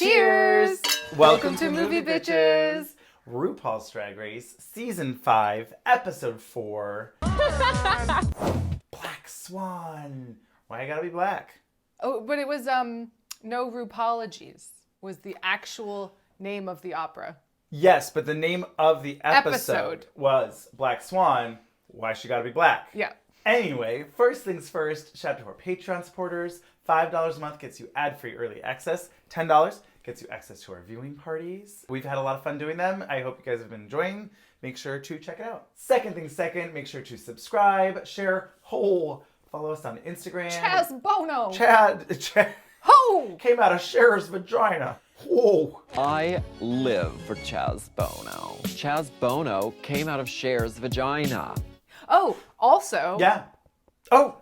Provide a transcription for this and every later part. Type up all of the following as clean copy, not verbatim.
Cheers! Welcome to Movie Bitches! RuPaul's Drag Race, Season 5, Episode 4. Black Swan. Why I gotta be black? Oh, but it was, no RuPaulogies was the actual name of the opera. Yes, but the name of the episode was Black Swan. Why she gotta be black? Yeah. Anyway, first things first, shout out to our Patreon supporters. $5 a month gets you ad-free early access. $10 gets you access to our viewing parties. We've had a lot of fun doing them. I hope you guys have been enjoying. Make sure to check it out. Second thing second, make sure to subscribe, share, follow us on Instagram. Chaz Bono! Chad Ho! Came out of Cher's vagina. Whoa. I live for Chaz Bono. Chaz Bono came out of Cher's vagina. Oh, also... Yeah. Oh!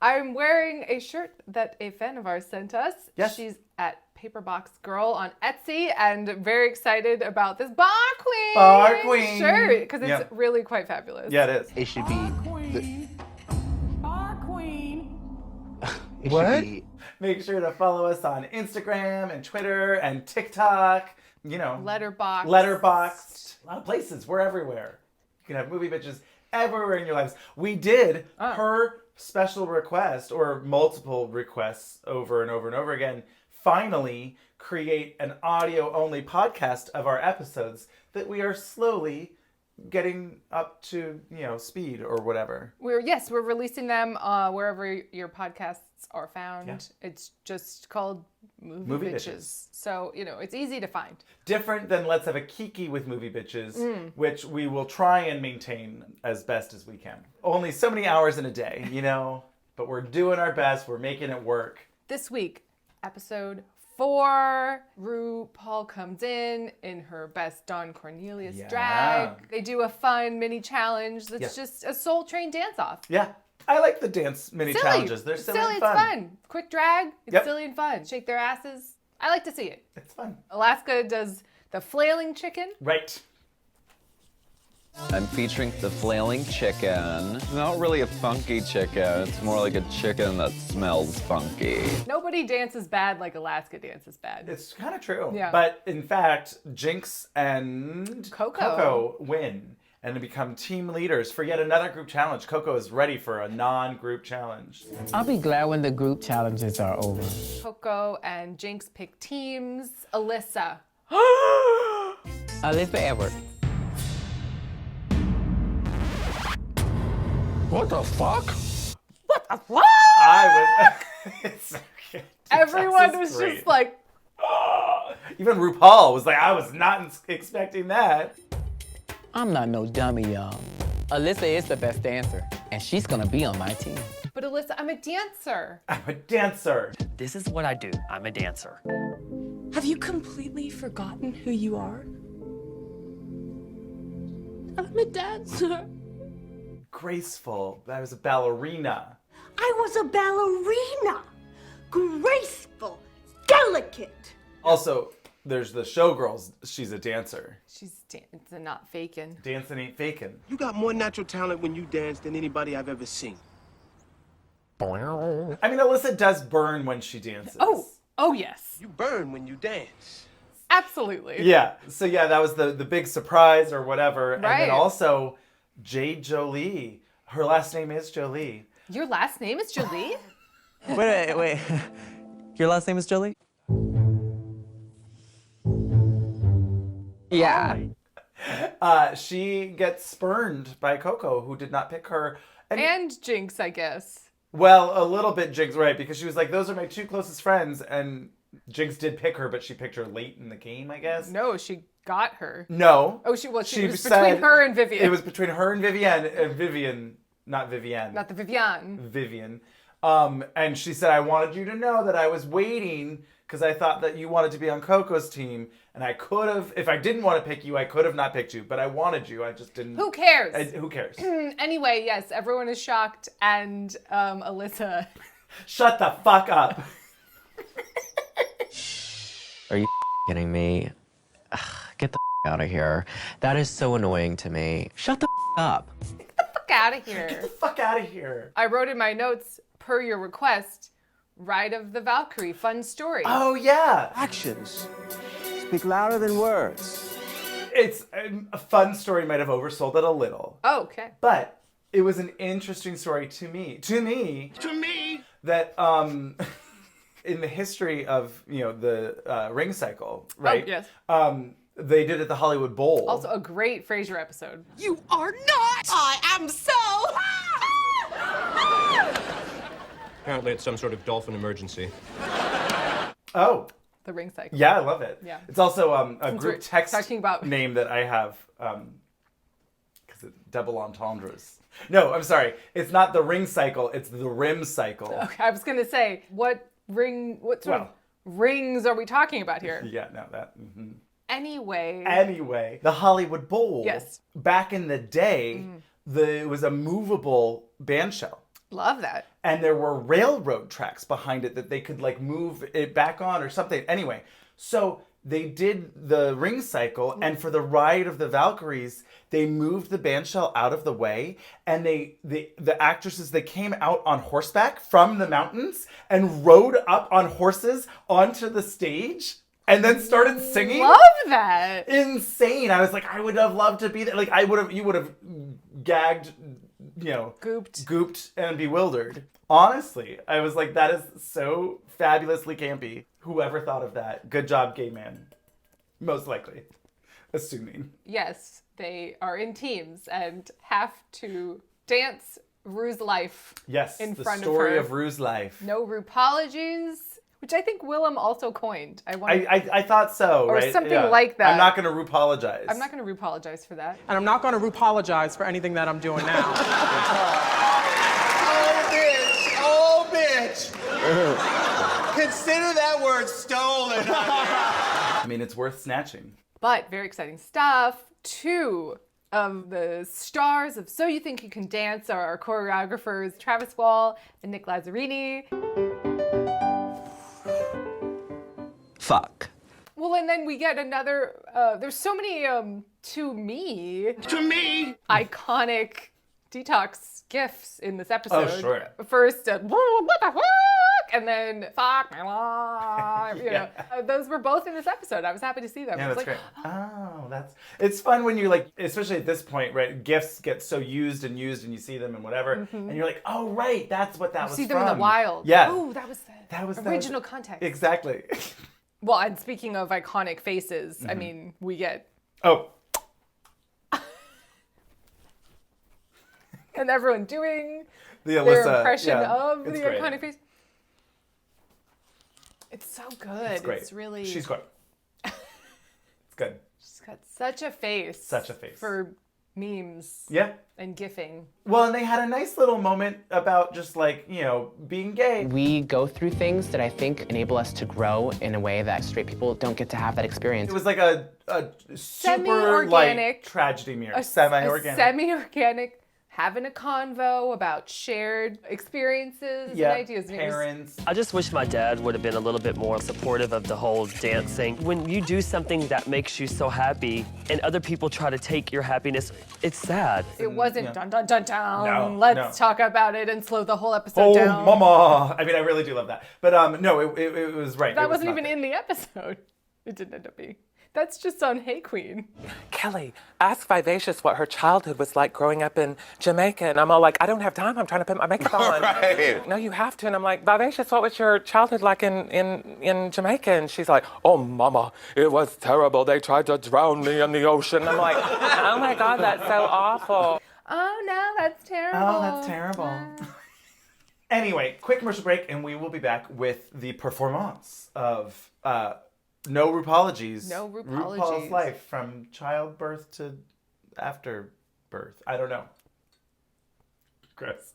I'm wearing a shirt that a fan of ours sent us. Yes. She's at Paperbox Girl on Etsy and very excited about this Bar Queen shirt because it's really quite fabulous. Yeah, it is. It should be Bar Queen. What? Make sure to follow us on Instagram and Twitter and TikTok. You know, Letterboxd. A lot of places. We're everywhere. You can have Movie Bitches everywhere in your lives. We did per special request or multiple requests over and over and over again, finally create an audio-only podcast of our episodes that we are slowly getting up to, speed or whatever. We're releasing them wherever your podcasts are found. Yeah. It's just called Movie Bitches. So, it's easy to find. Different than Let's Have a Kiki with Movie Bitches, which we will try and maintain as best as we can. Only so many hours in a day, but we're doing our best. We're making it work. This week, episode 4, RuPaul comes in her best Don Cornelius drag. They do a fun mini challenge that's just a Soul Train dance-off. Yeah. I like the dance mini challenges. They're silly and fun. It's fun. Quick drag. It's silly and fun. Shake their asses. I like to see it. It's fun. Alaska does the flailing chicken. Right. I'm featuring the flailing chicken. Not really a funky chicken. It's more like a chicken that smells funky. Nobody dances bad like Alaska dances bad. It's kind of true. Yeah. But in fact, Jinx and Coco win and become team leaders for yet another group challenge. Coco is ready for a non-group challenge. I'll be glad when the group challenges are over. Coco and Jinx pick teams. Alyssa. Alyssa Edwards. What the fuck? What the fuck? It's so cute. Everyone was great. just like... Even RuPaul was like, I was not expecting that. I'm not no dummy, y'all. Alyssa is the best dancer, and she's gonna be on my team. But Alyssa, I'm a dancer. I'm a dancer. This is what I do. I'm a dancer. Have you completely forgotten who you are? I'm a dancer. Graceful. I was a ballerina. I was a ballerina. Graceful, delicate. Also, there's the Showgirls. She's a dancer. She's dancing, not faking. Dancing ain't faking. You got more natural talent when you dance than anybody I've ever seen. I mean, Alyssa does burn when she dances. Oh yes. You burn when you dance. Absolutely. Yeah. So yeah, that was the big surprise or whatever. Right. And then also, Jade Jolie. Her last name is Jolie. Your last name is Jolie? Wait. Your last name is Jolie? Yeah. She gets spurned by Coco, who did not pick her. And Jinx, I guess. Well, a little bit Jinx, right? Because she was like, those are my two closest friends. And Jinx did pick her, but she picked her late in the game, I guess. No, she got her. No. Oh, she was said between her and Vivian. It was between her and Vivian, not Vivienne. Not the Vivian. Vivian. And she said, I wanted you to know that I was waiting because I thought that you wanted to be on Coco's team. And I could have, if I didn't want to pick you, I could have not picked you. But I wanted you. I just didn't. Who cares? Who cares? Anyway, yes, everyone is shocked. And Alyssa. Shut the fuck up. Are you kidding me? Ugh, get the out of here. That is so annoying to me. Shut the up. Get the fuck out of here. Get the fuck out of here. I wrote in my notes, per your request, Ride of the Valkyrie, fun story. Oh, yeah. Actions speak louder than words. It's a fun story, might have oversold it a little. Oh, okay. But it was an interesting story to me. That in the history of, the ring cycle, right? Oh, yes. They did it at the Hollywood Bowl. Also a great Frasier episode. You are not! I am so... Apparently it's some sort of dolphin emergency. Oh. The ring cycle. Yeah, I love it. Yeah. It's also a Since group we're text talking about... name that I have, because it's double entendres. No, I'm sorry. It's not the ring cycle, it's the rim cycle. Okay, I was going to say, what sort of rings are we talking about here? Yeah, no, that... Mm-hmm. Anyway, the Hollywood Bowl. Yes. Back in the day, it was a movable band shell. Love that. And there were railroad tracks behind it that they could like move it back on or something. Anyway, so they did the ring cycle, and for the Ride of the Valkyries, they moved the band shell out of the way, and the actresses, they came out on horseback from the mountains and rode up on horses onto the stage. And then started singing. Love that. Insane. I was like, I would have loved to be there. Like, you would have gagged, gooped and bewildered. Honestly, I was like, that is so fabulously campy. Whoever thought of that? Good job, gay man. Most likely. Assuming. Yes, they are in teams and have to dance Ru's life. Yes, in the front story of of Ru's life. No RuPaulogies. Which I think Willem also coined. I thought so, or right? something like that. I'm not going to RuPaulogize. I'm not going to RuPaulogize for that. And I'm not going to RuPaulogize for anything that I'm doing now. Oh, bitch! Consider that word stolen. I mean, it's worth snatching. But very exciting stuff. 2 of the stars of So You Think You Can Dance are our choreographers, Travis Wall and Nick Lazzarini. Fuck. Well, and then we get another, there's so many, to me, iconic detox gifs in this episode. Oh, sure. First, what the fuck? And then, fuck my life, you know. Those were both in this episode. I was happy to see them. Yeah, that's great. It's fun when you like, especially at this point, right? Gifts get so used and you see them and whatever. And you're like, oh, right, that's what that was from. You see them in the wild. Yeah. Oh, that was the original context. Exactly. Well, and speaking of iconic faces, I mean, we get... Oh. And everyone doing their impression of the great. iconic face. It's so good. It's great. It's really... She's good. It's good. She's got such a face. Such a face. For memes. Yeah. And gifting. Well, and they had a nice little moment about just like, being gay. We go through things that I think enable us to grow in a way that straight people don't get to have that experience. It was like a super light tragedy mirror. Semi-organic. Semi-organic. Having a convo about shared experiences and ideas. Parents. I just wish my dad would have been a little bit more supportive of the whole dancing. When you do something that makes you so happy and other people try to take your happiness, it's sad. It wasn't dun dun dun dun. No, Let's talk about it and slow the whole episode down. Oh, mama. I mean, I really do love that. But no, it was right. That wasn't even in the episode. It didn't end up being. That's just on Hey Queen. Kelly, ask Vivacious what her childhood was like growing up in Jamaica. And I'm all like, I don't have time. I'm trying to put my makeup on. Right. No, you have to. And I'm like, Vivacious, what was your childhood like in Jamaica? And she's like, oh, mama, it was terrible. They tried to drown me in the ocean. I'm like, oh my God, that's so awful. Oh no, that's terrible. Oh, that's terrible. Anyway, quick commercial break, and we will be back with the performance of No RuPaulogies. No RuPaulogies. RuPaul's life from childbirth to afterbirth. I don't know. Gross.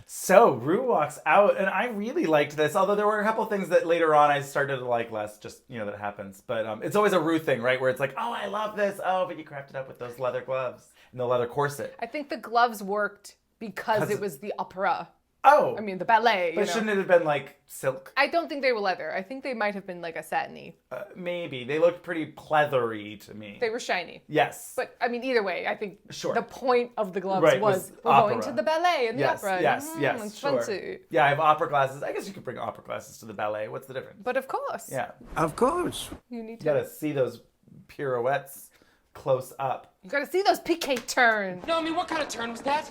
So, Ru walks out, and I really liked this, although there were a couple things that later on I started to like less, just, that happens. But it's always a Ru thing, right? Where it's like, oh, I love this. Oh, but you crafted it up with those leather gloves and the leather corset. I think the gloves worked because it was the opera. Oh. I mean, the ballet. But shouldn't it have been like silk? I don't think they were leather. I think they might have been like a satiny. Maybe. They looked pretty pleathery to me. They were shiny. Yes. But I mean, either way, I think Sure. the point of the gloves Right, was we're opera. going to the ballet and the opera. Yes, It's sure. fancy. Yeah, I have opera glasses. I guess you could bring opera glasses to the ballet. What's the difference? But of course. Yeah. Of course. You need You gotta see those pirouettes close up. You gotta see those PK turns. No, I mean, what kind of turn was that?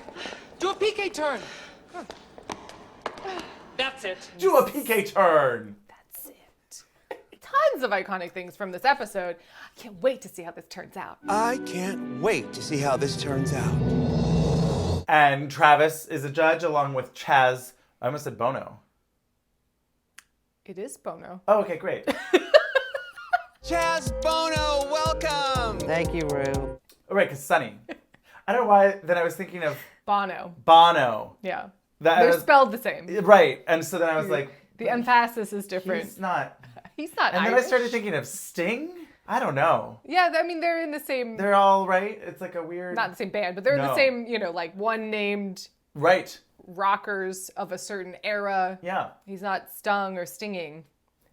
Do a PK turn. That's it. Do a PK turn. That's it. Tons of iconic things from this episode. I can't wait to see how this turns out. I can't wait to see how this turns out. And Travis is a judge along with Chaz. I almost said Bono. It is Bono. Oh, okay, great. Chaz Bono, welcome. Thank you, Ru. Oh, right, because Sunny. I don't know why. Then I was thinking of Bono. Bono. Yeah. That They're was, spelled the same. Right, and so then I was like, The emphasis is different. he's not. He's not And Irish. then I started thinking of Sting. I don't know. Yeah, I mean, they're in the same... They're all right. It's like a weird. Not the same band, but they're in the No. same, like one named Right. rockers of a certain era. Yeah. He's not Stung or Stinging.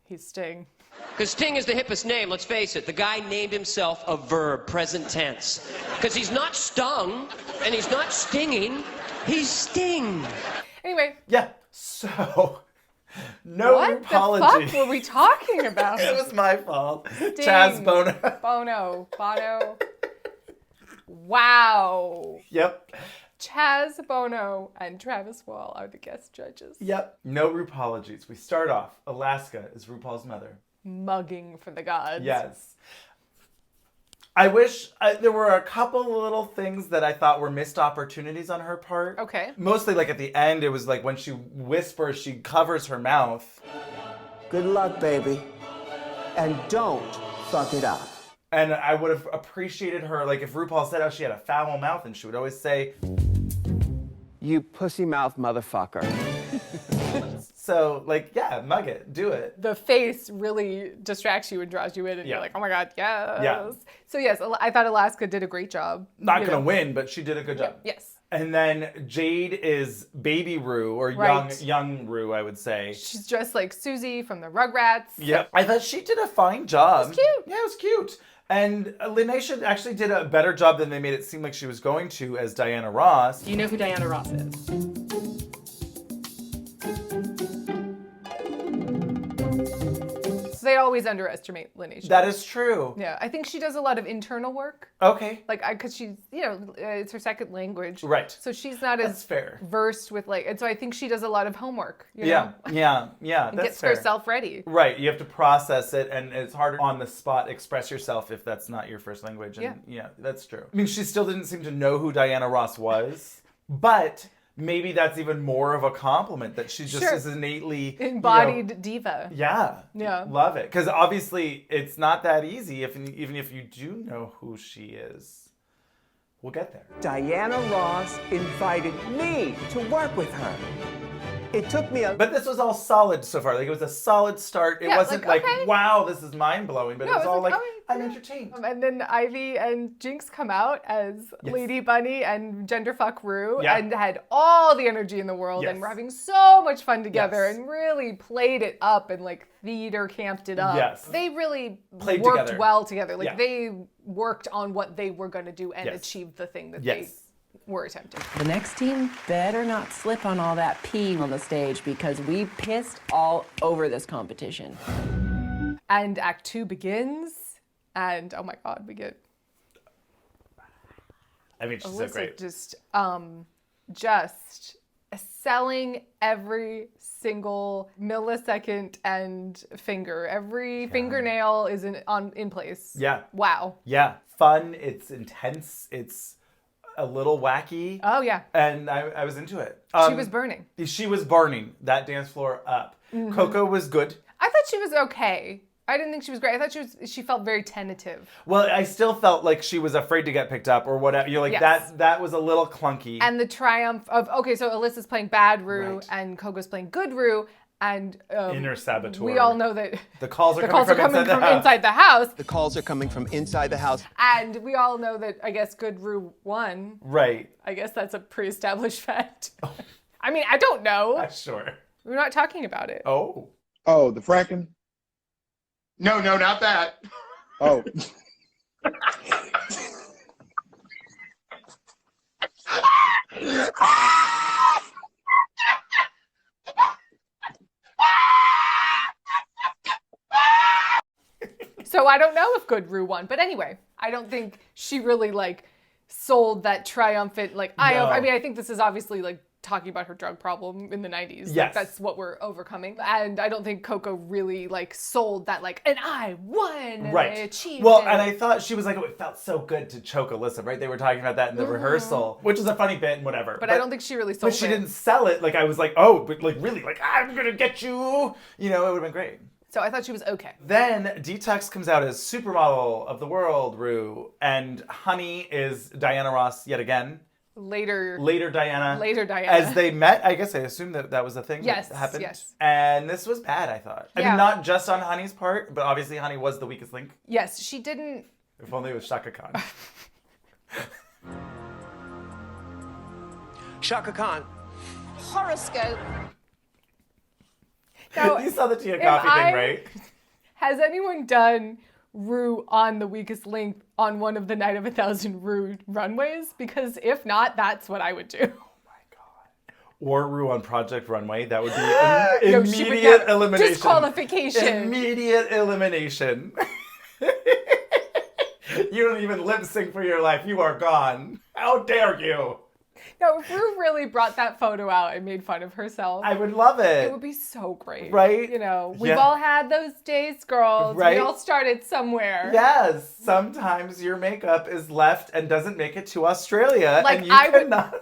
He's Sting. Because Sting is the hippest name, let's face it. The guy named himself a verb, present tense. Because he's not stung, and he's not stinging, he's Sting. Anyway. Yeah, so, no What apology. the fuck were we talking about? It was my fault. Sting. Chaz Bono. Bono. Wow. Yep. Chaz Bono and Travis Wall are the guest judges. Yep. No RuPaulogies. We start off. Alaska is RuPaul's mother. Mugging for the gods. Yes. I wish there were a couple little things that I thought were missed opportunities on her part. Okay. Mostly like at the end, it was like when she whispers, she covers her mouth. Good luck, baby. And don't fuck it up. And I would have appreciated her, like if RuPaul said how she had a foul mouth and she would always say, You pussy mouth motherfucker. So, like, yeah, mug it. Do it. The face really distracts you and draws you in, and you're like, oh my God, yes. Yeah. So, yes, I thought Alaska did a great job. Not going to win, but she did a good job. Yes. And then Jade is baby Ru, or Right. young Ru, I would say. She's dressed like Susie from the Rugrats. Yep. I thought she did a fine job. It was cute. Yeah, it was cute. And Linnea actually did a better job than they made it seem like she was going to as Diana Ross. Do you know who Diana Ross is? So they always underestimate Linnea. That is true. Yeah, I think she does a lot of internal work. Okay. Like, because she's, it's her second language. Right. So she's not That's as fair. versed with, and so I think she does a lot of homework. You Yeah, know? yeah. And That's gets fair. herself ready. Right, you have to process it, and it's harder on the spot express yourself if that's not your first language. And yeah, that's true. I mean, she still didn't seem to know who Diana Ross was, but maybe that's even more of a compliment that she just is innately embodied diva. Yeah, love it. Because obviously, it's not that easy. Even if you do know who she is, we'll get there. Diana Ross invited me to work with her. It took me But this was all solid so far. Like, it was a solid start. It wasn't like, okay. wow, this is mind-blowing. But No, it was all like, oh, I'm entertained. And then Ivy and Jinx come out as Lady Bunny and Genderfuck Ru and had all the energy in the world and were having so much fun together and really played it up and theater camped it up. Yes. They really Played worked together. well together. Yeah. They worked on what they were going to do and achieved the thing that they were attempting. The next team better not slip on all that pee on the stage because we pissed all over this competition. And Act 2 begins, and oh my God, we get I mean, she's Alyssa so great. just selling every single millisecond and finger. Every fingernail is in place. Yeah. Wow. Yeah. Fun. It's intense. It's a little wacky. Oh, yeah. And I was into it. She was burning. She was burning that dance floor up. Mhm. Coco was good. I thought she was okay. I didn't think she was great. I thought she felt very tentative. Well, I still felt like she was afraid to get picked up or whatever. You're like, Yes. that was a little clunky. And the triumph of, okay, so Alyssa's playing bad Ru and Coco's playing good Ru. And Inner saboteur. we all know that the calls are the coming calls are from coming inside from the house. inside the house. The calls are coming from inside the house. And we all know that, I guess, good Ru won. Right. I guess that's a pre-established fact. I mean, I don't know. Sure. We're not talking about it. Oh. Oh, the fracking? No, not that. Oh. So I don't know if Good Rue won, but anyway, I don't think she really like sold that triumphant like I mean, I think this is obviously like talking about her drug problem in the 90s. Yes. Like, that's what we're overcoming. And I don't think Coco really like sold that like, and I won and I achieved Well, it. and I thought she was like, oh, it felt so good to choke Alyssa, right? They were talking about that in the rehearsal, which is a funny bit and whatever. But I don't think she really sold it. But she didn't sell it. Like, I was like, oh, but like really, like, I'm going to get you. You know, it would have been great. So I thought she was okay. Then Detox comes out as supermodel of the world, Rue, and Honey is Diana Ross yet again. Later Diana. As they met, I guess I assume that was a thing that happened. Yes. And this was bad, I thought. I mean, not just on Honey's part, but obviously Honey was the weakest link. Yes, she didn't. If only it was Shaka Khan. Shaka Khan. Horoscope. Now, you saw the tea and coffee thing, right? Has anyone done Rue on the weakest link on one of the Night of 1,000 Rue runways? Because if not, that's what I would do. Or Rue on Project Runway. That would be immediate elimination. Disqualification. Immediate elimination. You don't even lip sync for your life. You are gone. How dare you? No, if Rue really brought that photo out and made fun of herself, I would love it. It would be so great. Right? You know, we've all had those days, girls. Right? We all started somewhere. Yes. Sometimes your makeup is left and doesn't make it to Australia. Like, and you cannot.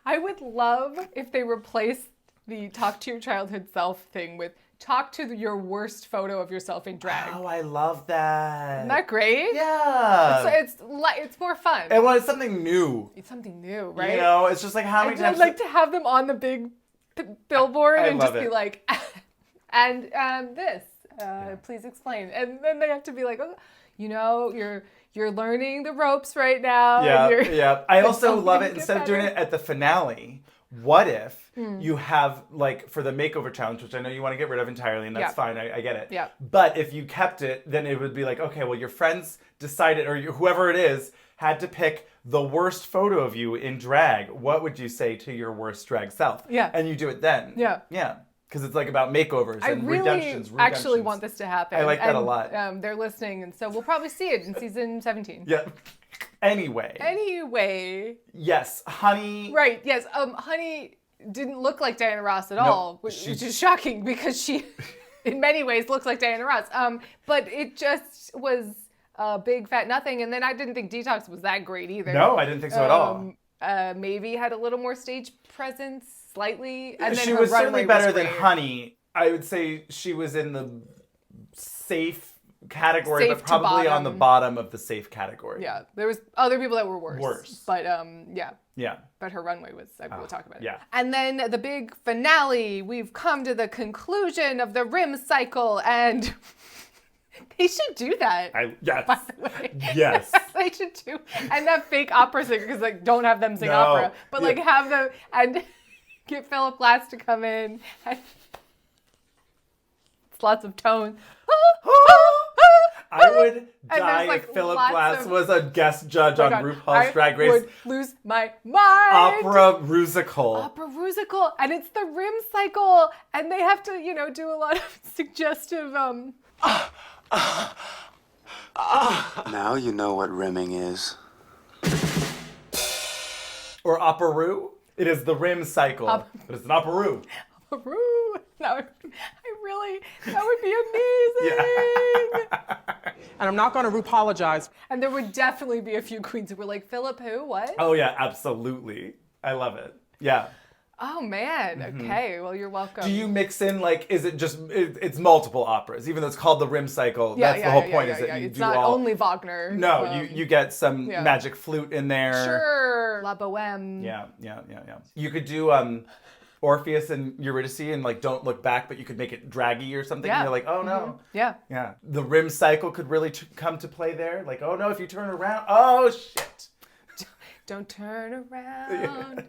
I would love if they replaced the talk to your childhood self thing with talk to your worst photo of yourself in drag. Oh, I love that. Isn't that great? Yeah. It's more fun. And well, it's something new. It's something new, right? You know, it's just like how many times. I'd like to have them on the big billboard and just be like, and this, please explain. And then they have to be like, oh, you know, you're learning the ropes right now. Yeah. I also love it. Instead of doing it at the finale, what if you have, like, for the makeover challenge, which I know you want to get rid of entirely, and that's fine, I get it. Yeah. But if you kept it, then it would be like, okay, well, your friends decided, or whoever it is, had to pick the worst photo of you in drag. What would you say to your worst drag self? Yeah. And you do it then. Yeah. Yeah. Because it's like about makeovers and redemptions. I actually want this to happen. I like that a lot. They're listening, and so we'll probably see it in season 17. Yeah. Anyway. Yes, Honey. Right, yes. Honey didn't look like Diana Ross at all, which is shocking because she, in many ways, looks like Diana Ross. But it just was a big fat nothing, and then I didn't think Detox was that great either. No, I didn't think so at all. Maybe had a little more stage presence, slightly. And then she was certainly better than Honey. I would say she was in the safe category, but probably on the bottom of the safe category. Yeah, there was other people that were worse. But yeah. But her runway was, we'll talk about it. Yeah. And then the big finale, we've come to the conclusion of the rim cycle, and they should do that. Yes. By the way. Yes. They should do. And that fake opera singer, because like don't have them sing opera, but like have them, and get Philip Glass to come in. And it's lots of tone. I would die if Philip Glass was a guest judge on RuPaul's Drag Race. I would lose my mind. Opera Rusical. And it's the rim cycle, and they have to, do a lot of suggestive. Now you know what rimming is. Or Opera-Ru. It is the rim cycle, but it's an Opera-Ru. Opera-Ru. That would be amazing. Yeah. And I'm not going to RuPaulogize. And there would definitely be a few queens who were like, Philip who? What? Oh, yeah, absolutely. I love it. Yeah. Oh, man. Mm-hmm. Okay, well, you're welcome. Do you mix in, like, is it just, it's multiple operas, even though it's called the rim cycle? That's the whole point, is that you it's do not all... only Wagner. No, you get some magic flute in there. Sure. La Boheme. Yeah. You could do Orpheus and Eurydice and, like, Don't Look Back, but you could make it draggy or something. Yeah. And you're like, oh, no. Yeah. Yeah. The rim cycle could really come to play there. Like, oh, no, if you turn around, oh, shit. Don't turn around.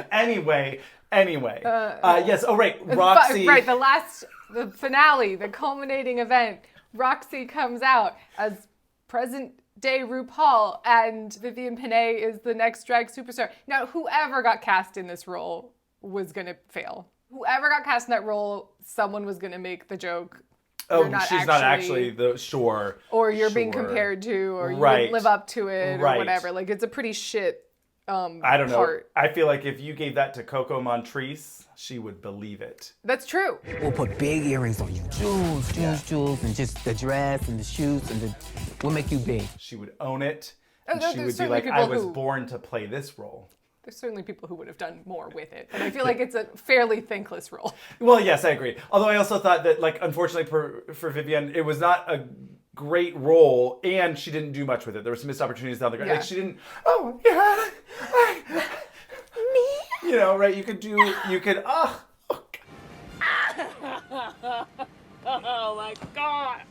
Anyway. Yes. Oh, right. Roxy. Right. The finale, the culminating event. Roxy comes out as present-day RuPaul, and Vivienne Pinay is the next drag superstar. Now, whoever got cast in this role was gonna fail. Whoever got cast in that role, someone was gonna make the joke. She's not actually the sure. Or you're being compared to, or you right. didn't live up to it, or right. whatever. Like, it's a pretty shit I don't know. part. I feel like if you gave that to Coco Montrese, she would believe it. That's true. We'll put big earrings on you. Jewels, and just the dress and the shoes and we'll make you big. She would own it. And Oh, she would be like, I was born to play this role. There's certainly people who would have done more with it. But I feel like it's a fairly thankless role. Well, yes, I agree. Although I also thought that, like, unfortunately for Vivienne, it was not a great role, and she didn't do much with it. There were some missed opportunities down the ground. Yeah. Like, she didn't, me? You know, right? You could, oh my God.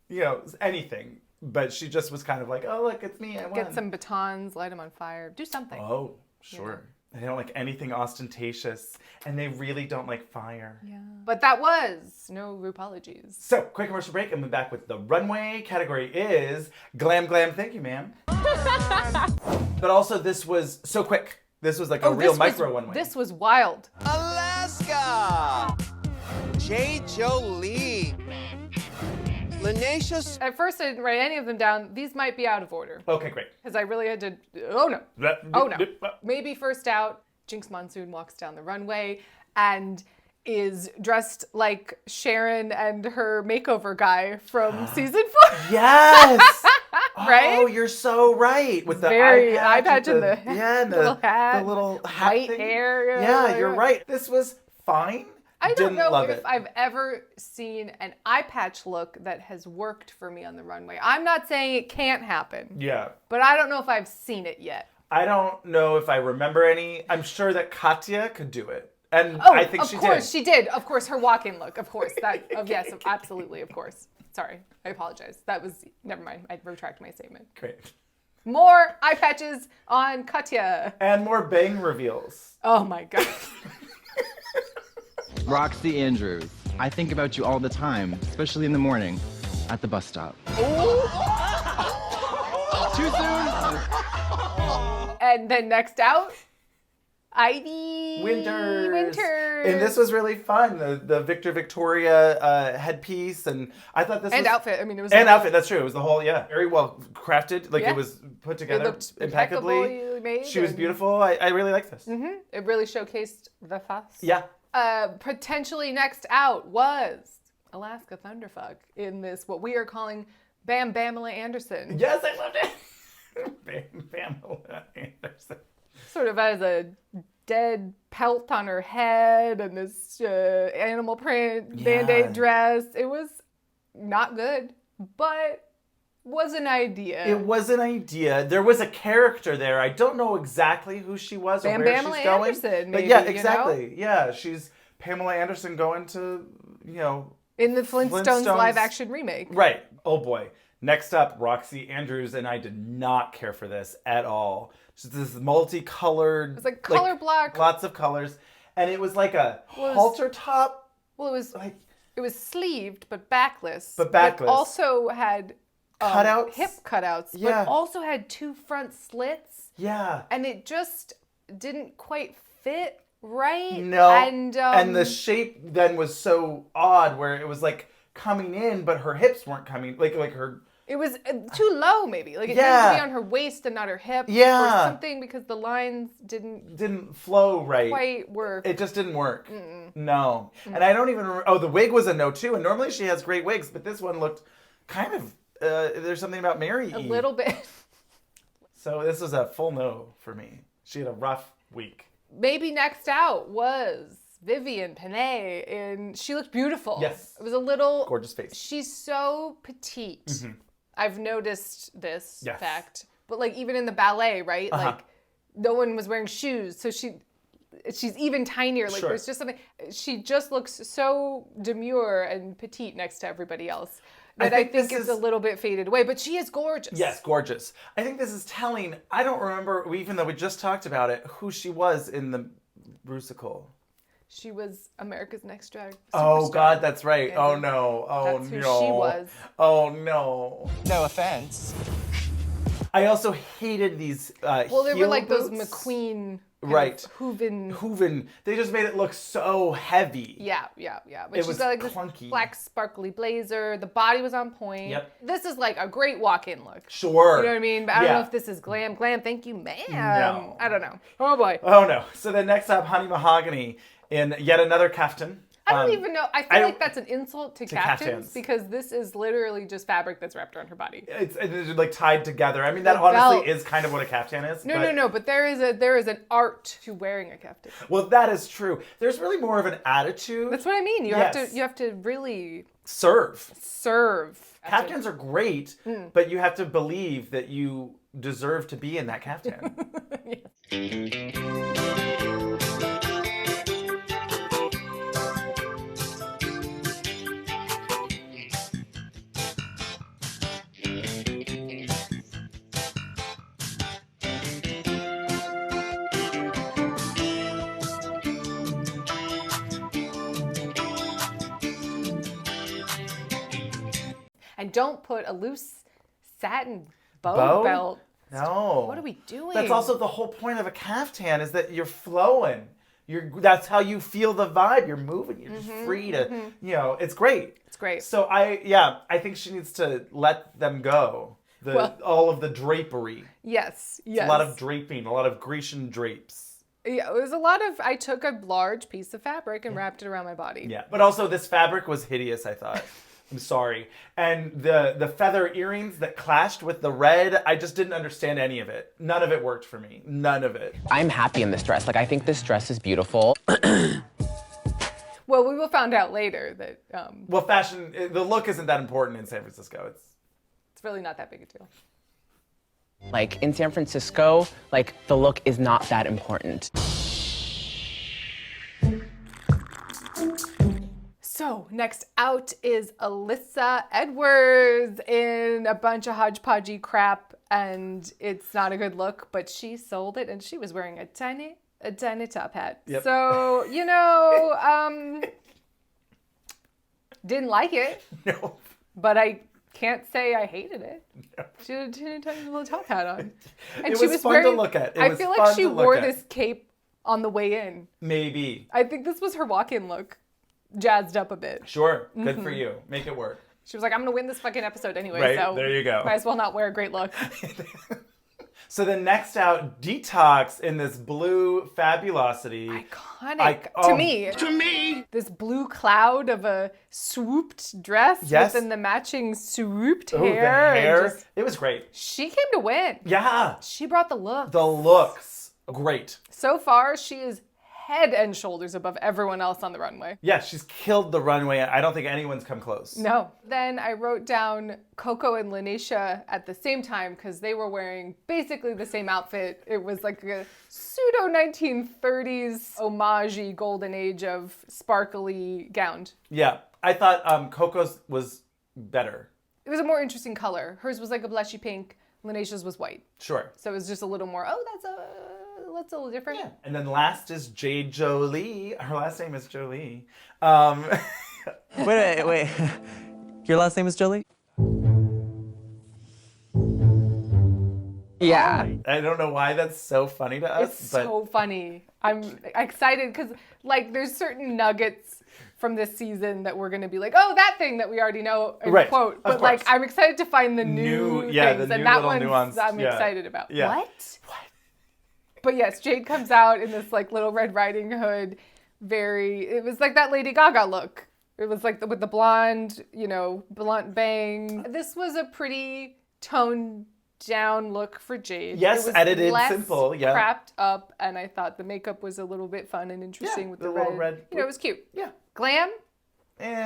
You know, anything. But she just was kind of like, oh, look, it's me, I won. Get some batons, light them on fire, do something. Oh, sure. They don't like anything ostentatious, and they really don't like fire. Yeah. But that was no RuPaulogies. So, quick commercial break, and we're back with the runway. Category is glam, glam. Thank you, ma'am. But also, this was so quick. This was like a real micro runway. This was wild. Alaska! J. Jolie. Linacious. At first, I didn't write any of them down. These might be out of order. Okay, great. Because I really had to, oh no. Maybe first out, Jinx Monsoon walks down the runway and is dressed like Sharon and her makeover guy from season 4. Yes! Right? Oh, you're so right. With the eye patch and the little hat, the little hat white thing. hair. Yeah, you're right. This was fine. I don't know love if it. I've ever seen an eye patch look that has worked for me on the runway. I'm not saying it can't happen. Yeah. But I don't know if I've seen it yet. I don't know if I remember any. I'm sure that Katya could do it. And I think she did. Of course she did. Of course, her walk-in look. Of course. Yes, absolutely, of course. Sorry, I apologize. Never mind. I retract my statement. Great. More eye patches on Katya. And more bang reveals. Oh my God. Roxy Andrews, I think about you all the time, especially in the morning, at the bus stop. Too soon? And then next out, Ivy Winters. And this was really fun. The Victoria headpiece, and I thought this was... And outfit. I mean, it was... outfit, that's true. It was the whole, very well crafted. Like, it was put together It looked impeccably. made. She was beautiful. I really liked this. Mm-hmm. It really showcased the fuss. Yeah. Potentially next out was Alaska Thunderfuck in this, what we are calling Bam Bamela Anderson. Yes, I loved it. Bam Bamela Anderson. Sort of has a dead pelt on her head and this animal print Band-Aid dress. It was not good, but was an idea. It was an idea. There was a character there. I don't know exactly who she was or where she's going. Anderson, but maybe, yeah, exactly. You know? Yeah, she's Pamela Anderson going to, in the Flintstones live-action remake. Right. Oh boy. Next up, Roxy Andrews, and I did not care for this at all. Just this multicolored. It was like color block. Lots of colors, and it was like a halter top. Well, it was sleeved but backless. But backless. But also had cutouts, hip cutouts. Yeah. But also had 2 front slits. Yeah. And it just didn't quite fit right. No. And the shape then was so odd, where it was like coming in, but her hips weren't coming. Like her. It was too low, maybe. Like it needed to be on her waist and not her hip. Yeah. Or something, because the lines didn't flow right. Quite work. It just didn't work. No. And I don't even remember. Oh, the wig was a no too. And normally she has great wigs, but this one looked kind of. There's something about Mary. A little bit. So this was a full no for me. She had a rough week. Maybe next out was Vivienne Pinay, and she looked beautiful. Yes. It was a little gorgeous face. She's so petite. Mm-hmm. I've noticed this fact. But like even in the ballet, right? Like no one was wearing shoes, so she's even tinier. Like there's just something. She just looks so demure and petite next to everybody else. But I think it's a little bit faded away. But she is gorgeous. Yes, gorgeous. I think this is telling. I don't remember, even though we just talked about it, who she was in the Rusical. She was America's Next Drag. Oh, God, that's right. Oh, no. Oh, That's no. who she was. Oh, no. No offense. I also hated these Well, they were heel like those boots. McQueen. Right. Hooven. They just made it look so heavy. Yeah. But It she's was got like clunky. this black sparkly blazer. The body was on point. Yep. This is like a great walk-in look. Sure. You know what I mean? But I don't Yeah. know if this is glam. Glam, thank you, ma'am. No. I don't know. Oh boy. Oh, no. So then next up, Honey Mahogany in yet another kaftan. I don't even know. I feel like that's an insult to kaftans because this is literally just fabric that's wrapped around her body. It's like tied together. I mean, that The honestly belt. is kind of what a kaftan is. No. But there is an art to wearing a kaftan. Well, that is true. There's really more of an attitude. That's what I mean. You have to really serve. Kaftans are great, but you have to believe that you deserve to be in that kaftan. And don't put a loose satin bow belt. No. What are we doing? That's also the whole point of a kaftan is that you're flowing. That's how you feel the vibe. You're moving. You're just free to, it's great. It's great. So I think she needs to let them go. All of the drapery. Yes. It's a lot of draping, a lot of Grecian drapes. Yeah, it was a lot of, I took a large piece of fabric and wrapped it around my body. Yeah, but also this fabric was hideous, I thought. I'm sorry. And the feather earrings that clashed with the red, I just didn't understand any of it. None of it worked for me. None of it. I'm happy in this dress. Like, I think this dress is beautiful. Well, we will find out later that... Well, fashion, the look isn't that important in San Francisco. It's really not that big a deal. Like, in San Francisco, like, the look is not that important. So, next out is Alyssa Edwards in a bunch of hodgepodgey crap, and it's not a good look, but she sold it, and she was wearing a tiny top hat. Yep. So, didn't like it. No. But I can't say I hated it. No. She had a tiny little top hat on. And it was fun to look at. I feel like she wore this cape on the way in. Maybe. I think this was her walk-in look. Jazzed up a bit. Sure. Good for you. Make it work. She was like, I'm going to win this fucking episode anyway. Right, so there you go. Might as well not wear a great look. So then next out, Detox in this blue fabulosity. Iconic. To me. This blue cloud of a swooped dress within the matching swooped hair. The hair. And It was great. she came to win. Yeah. She brought the look. The looks. Great. So far, she is head and shoulders above everyone else on the runway. Yeah, she's killed the runway. I don't think anyone's come close. No. Then I wrote down Coco and Lanisha at the same time because they were wearing basically the same outfit. It was like a pseudo 1930s homage golden age of sparkly gown. Yeah, I thought Coco's was better. It was a more interesting color. Hers was like a blushy pink. Lanisha's was white. Sure. So it was just a little more, that's a little different. Yeah. And then last is Jade Jolie. Her last name is Jolie. Wait. Your last name is Jolie? Yeah. I don't know why that's so funny to us. It's so funny. I'm excited because there's certain nuggets from this season that we're going to be like, oh, that thing that we already know and quote. But I'm excited to find the new things. The and new that little one's nuance. I'm excited about. Yeah. What? But yes, Jade comes out in this little Red Riding Hood. It was like that Lady Gaga look. It was like with the blonde, blunt bang. This was a pretty toned down look for Jade. Yes, it was edited, less simple, yeah. Crapped up, and I thought the makeup was a little bit fun and interesting with the little red. It was cute. Yeah. Glam?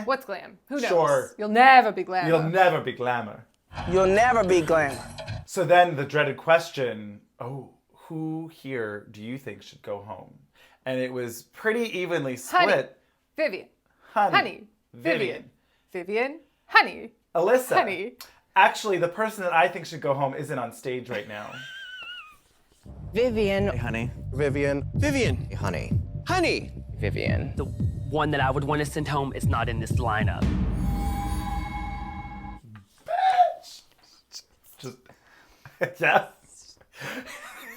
What's glam? Who knows? Sure. You'll never be glamour. You'll never be glamour. You'll never be glamour. So then the dreaded question, who here do you think should go home? And it was pretty evenly split. Honey. Vivian. Honey. Honey. Vivian. Vivian. Honey. Alyssa. Honey. Actually, the person that I think should go home isn't on stage right now. Vivian. Hey, honey. Vivian. Vivian. Hey, honey. Honey. Vivian. The one that I would want to send home is not in this lineup. Just, yeah.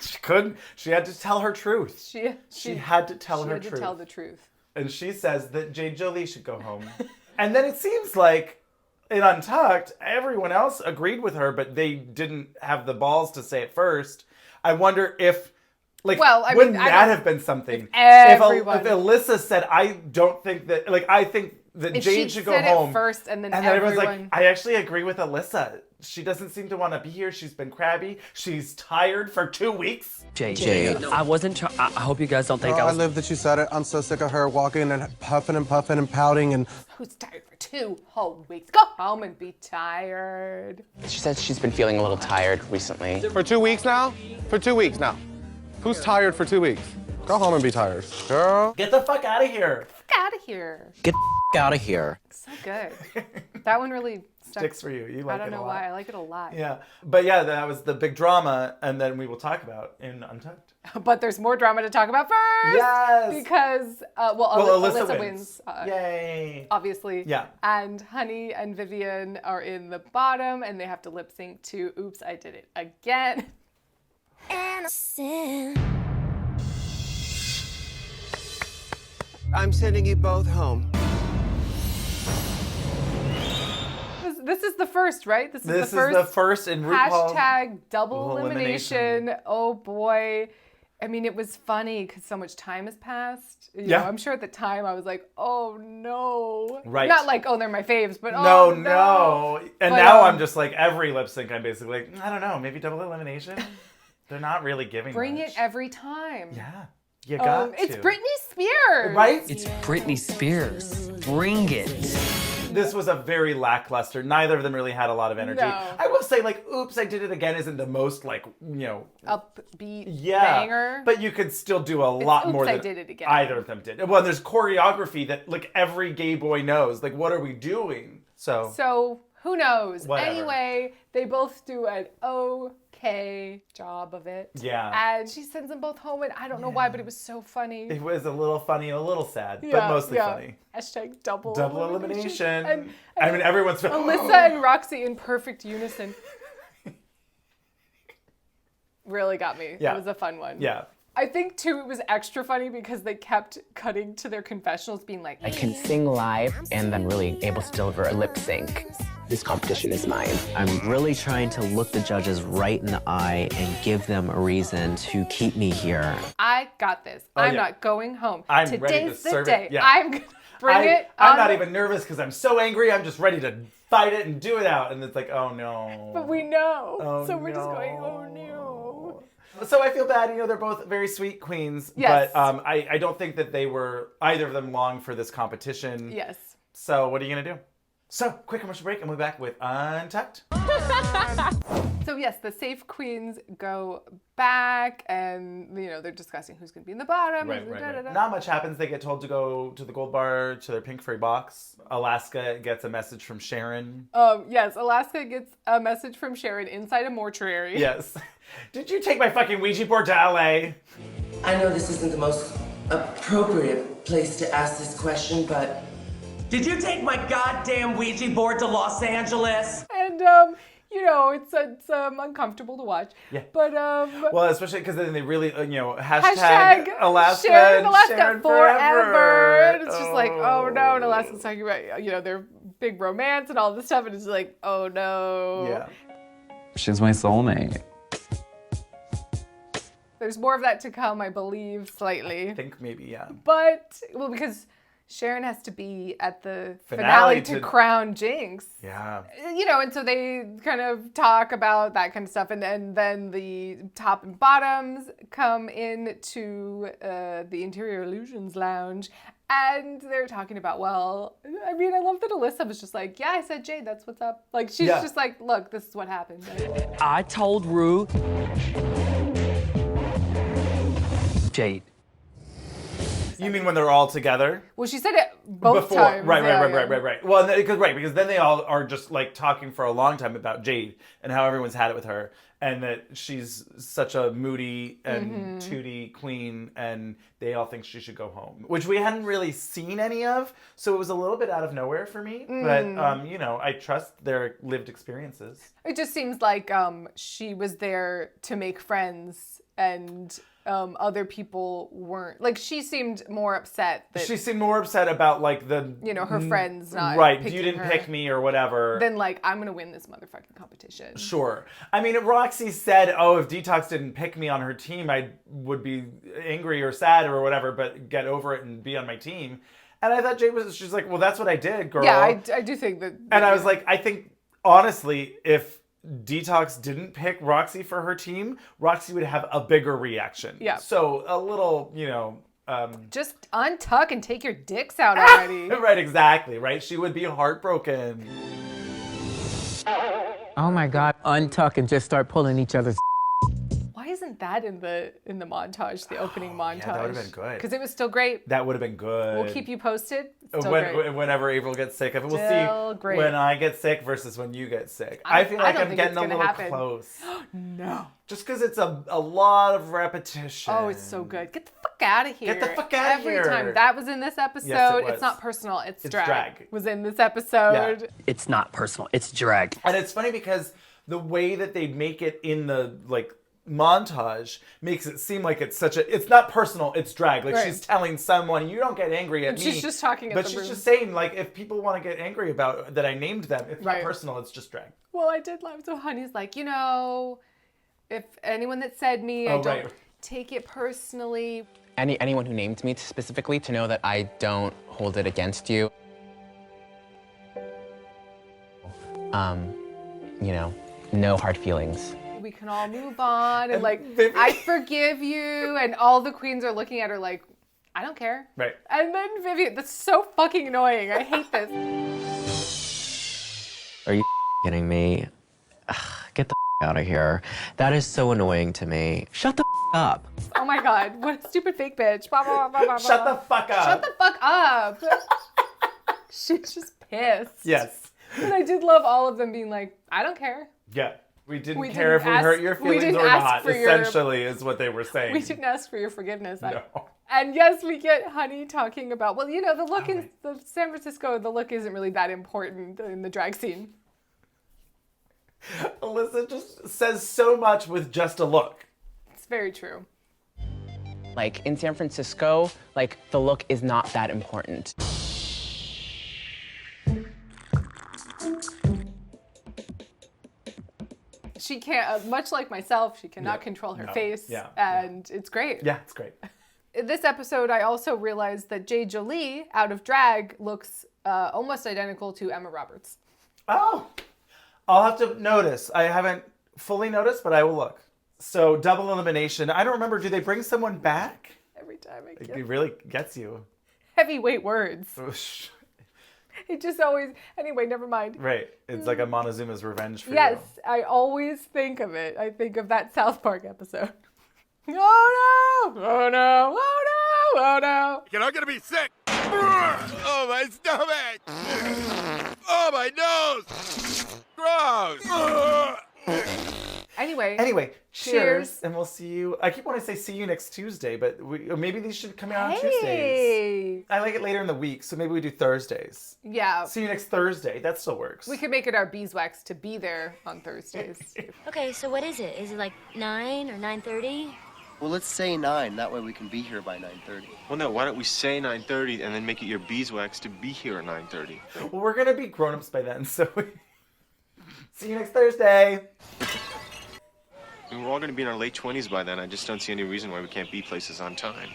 She couldn't. She had to tell her truth. She had to tell her truth. She had to tell the truth. And she says that Jade Jolie should go home. And then it seems like in Untucked, everyone else agreed with her, but they didn't have the balls to say it first. I wonder if, like, wouldn't that have been something? If Alyssa said, I don't think that, like, I think that Jade should go home. It first, and then everyone's like, I actually agree with Alyssa. She doesn't seem to want to be here. She's been crabby. She's tired for 2 weeks. Jade. I wasn't trying. I hope you guys don't think I live that you said it. I'm so sick of her walking and puffing and pouting and... Who's tired for 2 whole weeks? Go home and be tired. She says she's been feeling a little tired recently. For 2 weeks now? For 2 weeks now. Who's tired for 2 weeks? Go home and be tired. Girl. Get the fuck out of here. Get out of here. Get the out of here. So good. That one really sticks for you. You like it a lot. I don't know why. I like it a lot. Yeah. But yeah, that was the big drama, and then we will talk about in Untucked. But there's more drama to talk about first. Yes. Because, Alyssa wins. Yay. Obviously. Yeah. And Honey and Vivian are in the bottom, and they have to lip sync to Oops, I Did It Again. Innocent. I'm sending you both home. This is the first, right? This is the first in RuPaul. Hashtag double elimination. Oh boy. I mean, it was funny because so much time has passed. You know, I'm sure at the time I was like, oh no. Right. Not like, oh, they're my faves, but no. And but, now I'm just like, every lip sync, I'm basically like, I don't know, maybe double elimination? They're not really giving Bring much. it every time. Yeah. You got to. It's Britney Spears. Right? It's Britney Spears. Bring it. This was a very lackluster. Neither of them really had a lot of energy. No. I will say, like, Oops, I Did It Again isn't the most, like, upbeat banger. But you could still do a lot more than Did It Again. Either of them did. Well, there's choreography that, like, every gay boy knows. Like, what are we doing? So who knows? Whatever. Anyway, they both do an okay job of it. Yeah. And she sends them both home, and I don't know why, but it was so funny. It was a little funny and a little sad, but mostly funny. Hashtag double elimination. And I mean, everyone's... Alyssa and Roxy in perfect unison. Really got me. Yeah. It was a fun one. Yeah. I think, too, it was extra funny because they kept cutting to their confessionals being like, I can sing live and I'm really able to deliver a lip sync. This competition is mine. I'm really trying to look the judges right in the eye and give them a reason to keep me here. I got this. I'm not going home. I'm Today's ready to the serve day. it. Yeah. I'm going to bring it on. I'm not even nervous because I'm so angry. I'm just ready to fight it and do it out. And it's like, oh no. But we know. Oh, so we're just going, oh no. So I feel bad, they're both very sweet queens, yes. But I don't think that they were, either of them, long for this competition. Yes. So what are you going to do? So, quick commercial break, and we'll be back with Untucked. So yes, the safe queens go back, and they're discussing who's going to be in the bottom. Right. Not much happens. They get told to go to the gold bar, to their pink furry box. Alaska gets a message from Sharon. Yes, Alaska gets a message from Sharon inside a mortuary. Yes. Did you take my fucking Ouija board to LA? I know this isn't the most appropriate place to ask this question, but did you take my goddamn Ouija board to Los Angeles? And it's uncomfortable to watch. Yeah. But well, especially because then they really hashtag Alaska Sharon and Alaska Sharon forever. And it's just like, oh no, and Alaska's talking about their big romance and all this stuff, and it's like, oh no. Yeah. She's my soulmate. There's more of that to come, I believe, slightly. I think maybe, yeah. But because Sharon has to be at the finale to crown Jinx. Yeah. And so they kind of talk about that kind of stuff. And then the top and bottoms come in to the Interior Illusions Lounge. And they're talking about, I love that Alyssa was just like, yeah, I said Jade, that's what's up. Like, she's just like, look, this is what happened. I told Ru. Jade. You mean when they're all together? Well, she said it both times. Right. Well, because then they all are just like talking for a long time about Jade and how everyone's had it with her, and that she's such a moody and tooty queen, and they all think she should go home, which we hadn't really seen any of, so it was a little bit out of nowhere for me. But you know, I trust their lived experiences. It just seems like she was there to make friends, and other people weren't. Like, she seemed more upset that she seemed more upset about like the her friends not right. You didn't pick me or whatever. Than like, I'm gonna win this motherfucking competition. Sure. I mean, Roxy said, "Oh, if Detox didn't pick me on her team, I would be angry or sad or whatever, but get over it and be on my team." And I thought she's like, "Well, that's what I did, girl." Yeah, I do think that. And I was like, I think honestly, if Detox didn't pick Roxy for her team, Roxy would have a bigger reaction. Yeah. So a little, just untuck and take your dicks out already. Right, exactly, right? She would be heartbroken. Oh my God. Untuck and just start pulling each other's. Why isn't that in the montage, the opening montage? Yeah, that would have been good. Because it was still great. That would have been good. We'll keep you posted. It's still great. Whenever April gets sick, we'll Still see great. when I get sick versus when you get sick. I feel like I'm getting a little close. No. Just because it's a lot of repetition. Oh, it's so good. Get the fuck out of here. Get the fuck out of here. Every time. That was in this episode. Yes, it was. It's not personal. It's drag. Drag. Was in this episode. Yeah. It's not personal. It's drag. And it's funny because the way that they make it in the montage makes it seem like it's it's not personal, it's drag. Like, she's telling someone, you don't get angry at me. She's just talking at but the she's room. just saying, like, if people want to get angry about that I named them, it's not personal, it's just drag. Well, I did love, so Honey's like, if anyone that said me, I don't take it personally. Anyone who named me specifically, to know that I don't hold it against you. No hard feelings. We can all move on, and I forgive you, and all the queens are looking at her like, I don't care. Right. And then Vivian, that's so fucking annoying. I hate this. Are you kidding me? Ugh, get the out of here. That is so annoying to me. Shut the up. Oh my God, what a stupid fake bitch. Blah, blah, blah, blah, blah. Shut the fuck up. Shut the fuck up. She's just pissed. Yes. And I did love all of them being like, I don't care. Yeah. We didn't care if we hurt your feelings or not, essentially, is what they were saying. We didn't ask for your forgiveness. No. And yes, we get Honey talking about, well, the look in the San Francisco, the look isn't really that important in the drag scene. Alyssa just says so much with just a look. It's very true. Like, in San Francisco, the look is not that important. She can't, much like myself, she cannot control her face. Yeah. And it's great. Yeah, it's great. In this episode, I also realized that Jade Jolie, out of drag, looks almost identical to Emma Roberts. Oh, I'll have to notice. I haven't fully noticed, but I will look. So, double elimination. I don't remember, do they bring someone back? Every time I get It really gets you. heavyweight words. It just always, anyway, never mind. Right. It's like a Montezuma's revenge for Yes, you. I always think of it. I think of that South Park episode. Oh no! Oh no! Oh no! Oh no! You're not gonna be sick. Oh, my stomach. Oh, my nose. Gross. Anyway, cheers. And we'll see you. I keep wanting to say see you next Tuesday, but maybe these should come out on Tuesdays. I like it later in the week, so maybe we do Thursdays. Yeah. See you next Thursday. That still works. We could make it our beeswax to be there on Thursdays. Okay, so what is it? Is it like 9 or 9:30? Well, let's say 9. That way we can be here by 9:30. Well, no, why don't we say 9:30 and then make it your beeswax to be here at 9:30? Well, we're going to be grown-ups by then, so see you next Thursday. I mean, we're all going to be in our late 20s by then. I just don't see any reason why we can't be places on time.